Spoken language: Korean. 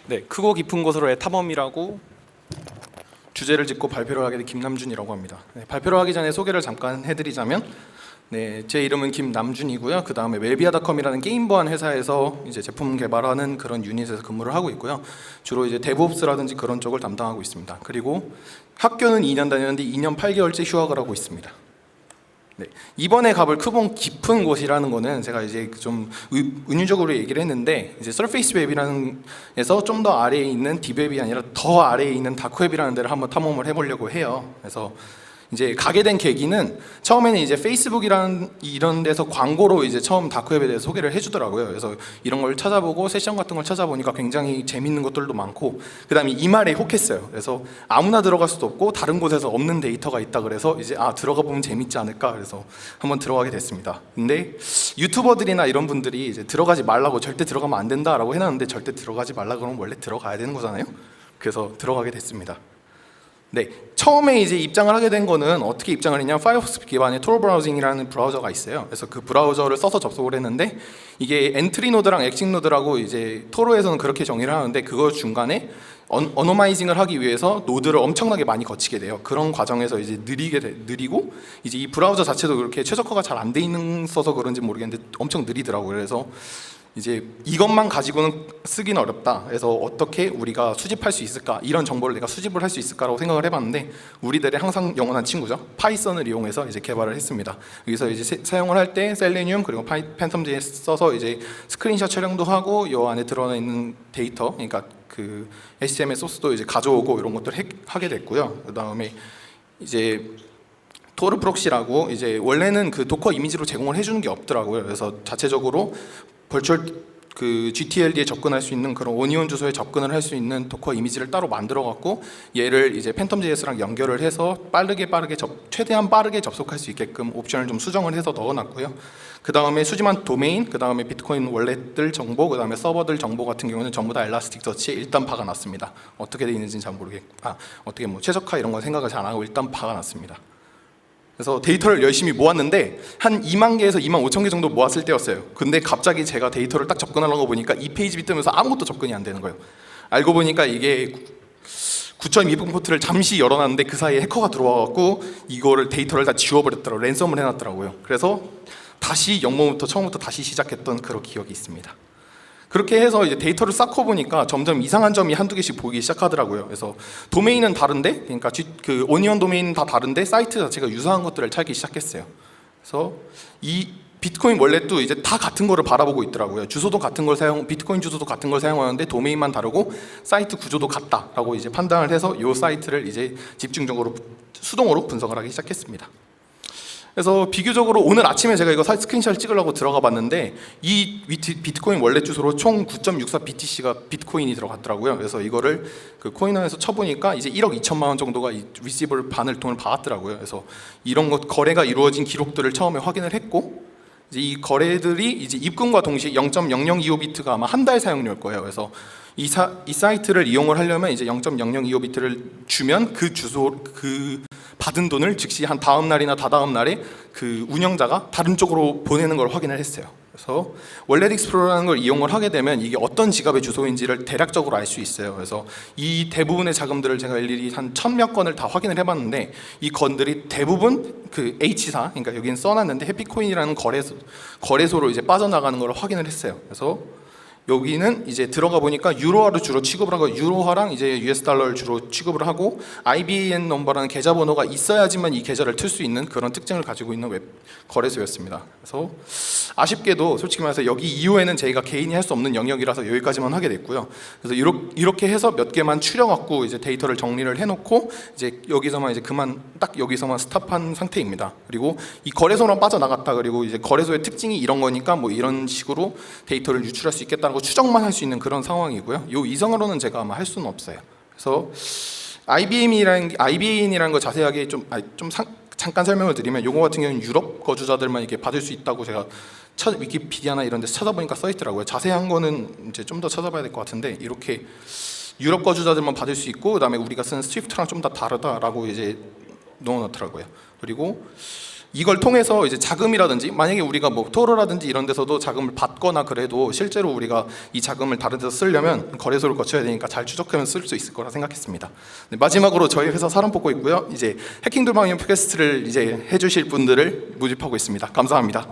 네, 크고 깊은 곳으로의 탐험이라고 주제를 짓고 발표를 하게 된 김남준이라고 합니다. 네, 발표를 하기 전에 소개를 잠깐 해드리자면, 네, 제 이름은 김남준이고요. 그 다음에 웰비아닷컴이라는 게임 보안 회사에서 이제 제품 개발하는 그런 유닛에서 근무를 하고 있고요. 주로 이제 데브옵스라든지 그런 쪽을 담당하고 있습니다. 그리고 학교는 2년 다녔는데 2년 8개월째 휴학을 하고 있습니다. 네, 이번에 가볼 크고 깊은 곳이라는 거는 제가 이제 좀 은유적으로 얘기를 했는데, 이제 서페이스 웹이라는 에서 좀 더 아래에 있는 딥웹이 아니라 더 아래에 있는 다크웹이라는 데를 한번 탐험을 해보려고 해요. 그래서 이제 가게 된 계기는 처음에는 이제 페이스북이라는 이런 데서 광고로 이제 처음 다크웹에 대해서 소개를 해주더라고요. 그래서 이런 걸 찾아보고 세션 같은 걸 찾아보니까 굉장히 재밌는 것들도 많고, 그 다음에 이 말에 혹했어요. 그래서 아무나 들어갈 수도 없고 다른 곳에서 없는 데이터가 있다 그래서 이제 들어가 보면 재밌지 않을까, 그래서 한번 들어가게 됐습니다. 근데 유튜버들이나 이런 분들이 이제 들어가지 말라고, 절대 들어가면 안 된다라고 해놨는데 절대 들어가지 말라 그러면 원래 들어가야 되는 거잖아요. 그래서 들어가게 됐습니다. 네, 처음에 이제 입장을 하게 된 거는 어떻게 입장을 했냐, 파이어폭스 기반의 톨 브라우징이라는 브라우저가 있어요. 그래서 그 브라우저를 써서 접속을 했는데, 이게 엔트리 노드랑 엑식 노드라고 이제 토로에서는 그렇게 정의를 하는데, 그거 중간에 어노마이징을 하기 위해서 노드를 엄청나게 많이 거치게 돼요. 그런 과정에서 이제 느리고, 이제 이 브라우저 자체도 그렇게 최적화가 잘 안 돼 있어서 그런지 모르겠는데 엄청 느리더라고요. 그래서 이제 이것만 가지고는 쓰기는 어렵다. 그래서 어떻게 우리가 수집할 수 있을까? 이런 정보를 내가 수집을 할 수 있을까라고 생각을 해봤는데, 우리들의 항상 영원한 친구죠. 파이썬을 이용해서 이제 개발을 했습니다. 여기서 이제 사용을 할 때 셀레니움 그리고 팬텀.js 써서 이제 스크린샷 촬영도 하고, 요 안에 들어가 있는 데이터, 그러니까 그 HTML 소스도 이제 가져오고 이런 것들 하게 됐고요. 그 다음에 이제 토르 프록시라고, 이제 원래는 그 도커 이미지로 제공을 해주는 게 없더라고요. 그래서 자체적으로 버추얼 그 GTLD에 접근할 수 있는 그런 오니온 주소에 접근을 할 수 있는 도커 이미지를 따로 만들어 갖고, 얘를 이제 팬텀.js랑 연결을 해서 최대한 빠르게 접속할 수 있게끔 옵션을 좀 수정을 해서 넣어놨고요. 그 다음에 수집한 도메인, 그 다음에 비트코인 월렛들 정보, 그 다음에 서버들 정보 같은 경우는 전부 다 엘라스틱 서치에 일단 박아놨습니다. 어떻게 돼 있는지는 잘 모르겠고, 어떻게 뭐 최적화 이런 건 생각을 잘 안 하고 일단 박아놨습니다. 그래서 데이터를 열심히 모았는데 한 2만 개에서 2만 5천 개 정도 모았을 때였어요. 근데 갑자기 제가 데이터를 딱 접근하려고 보니까 이 페이지 뜨면서 아무것도 접근이 안 되는 거예요. 알고 보니까 이게 9.2분 포트를 잠시 열어놨는데 그 사이에 해커가 들어와갖고 이거를 데이터를 다 지워버렸더라고요. 랜섬을 해놨더라고요. 그래서 다시 영모부터 처음부터 다시 시작했던 그런 기억이 있습니다. 그렇게 해서 이제 데이터를 쌓고 보니까 점점 이상한 점이 한두 개씩 보이기 시작하더라고요. 그래서 도메인은 다른데, 그러니까 그 오니언 도메인은 다 다른데 사이트 자체가 유사한 것들을 찾기 시작했어요. 그래서 이 비트코인 월렛도 이제 다 같은 거를 바라보고 있더라고요. 주소도 같은 걸 비트코인 주소도 같은 걸 사용하는데 도메인만 다르고 사이트 구조도 같다라고 이제 판단을 해서 이 사이트를 이제 집중적으로 수동으로 분석을 하기 시작했습니다. 그래서 비교적으로 오늘 아침에 제가 이거 스크린샷을 찍으려고 들어가 봤는데, 이 비트코인 월렛 주소로 총 9.64 BTC가 비트코인이 들어갔더라고요. 그래서 이거를 그 코인원에서 쳐보니까 이제 1억 2천만 원 정도가 이 리시버를 돈을 받았더라고요. 그래서 이런 것 거래가 이루어진 기록들을 처음에 확인을 했고, 이제 이 거래들이 이제 입금과 동시에 0.0025비트가 아마 한 달 사용료일 거예요. 그래서 이 사이트를 이용을 하려면 이제 0.0025비트를 주면 그 주소 그 받은 돈을 즉시 한 다음 날이나 다다음 날에 그 운영자가 다른 쪽으로 보내는 걸 확인을 했어요. 그래서 월렛 익스플로러라는 걸 이용을 하게 되면 이게 어떤 지갑의 주소인지를 대략적으로 알 수 있어요. 그래서 이 대부분의 자금들을 제가 일일이 한 1000몇 건을 다 확인을 해봤는데, 이 건들이 대부분 그 H사, 그러니까 여기는 써놨는데 해피코인이라는 거래소로 이제 빠져나가는 걸 확인을 했어요. 그래서 여기는 이제 들어가 보니까 유로화를 주로 취급을 하고, 유로화랑 이제 US 달러를 주로 취급을 하고, IBAN 넘버라는 계좌번호가 있어야지만 이 계좌를 틀 수 있는 그런 특징을 가지고 있는 웹 거래소였습니다. 그래서 아쉽게도 솔직히 말해서 여기 이후에는 저희가 개인이 할 수 없는 영역이라서 여기까지만 하게 됐고요. 그래서 이렇게 해서 몇 개만 추려갖고 이제 데이터를 정리를 해놓고 이제 여기서만 이제 딱 여기서만 스탑한 상태입니다. 그리고 이 거래소로 빠져나갔다, 그리고 이제 거래소의 특징이 이런 거니까 뭐 이런 식으로 데이터를 유출할 수 있겠다는 거 추정만 할 수 있는 그런 상황이고요. 요 이상으로는 제가 아마 할 수는 없어요. 그래서 IBAN이라는 거 자세하게 잠깐 설명을 드리면, 요거 같은 경우는 유럽 거주자들만 이렇게 받을 수 있다고 제가 위키피디아나 이런 데서 찾아보니까 써있더라고요. 자세한 거는 이제 좀 더 찾아봐야 될 것 같은데, 이렇게 유럽 거주자들만 받을 수 있고, 그 다음에 우리가 쓰는 스위프트랑 좀 더 다르다라고 이제 넣어놨더라고요. 그리고 이걸 통해서 이제 자금이라든지 만약에 우리가 뭐 토로라든지 이런 데서도 자금을 받거나 그래도 실제로 우리가 이 자금을 다른 데서 쓰려면 거래소를 거쳐야 되니까 잘 추적하면서 쓸 수 있을 거라 생각했습니다. 네, 마지막으로 저희 회사 사람 뽑고 있고요. 이제 해킹 돌방용 팟캐스트를 이제 해주실 분들을 모집하고 있습니다. 감사합니다.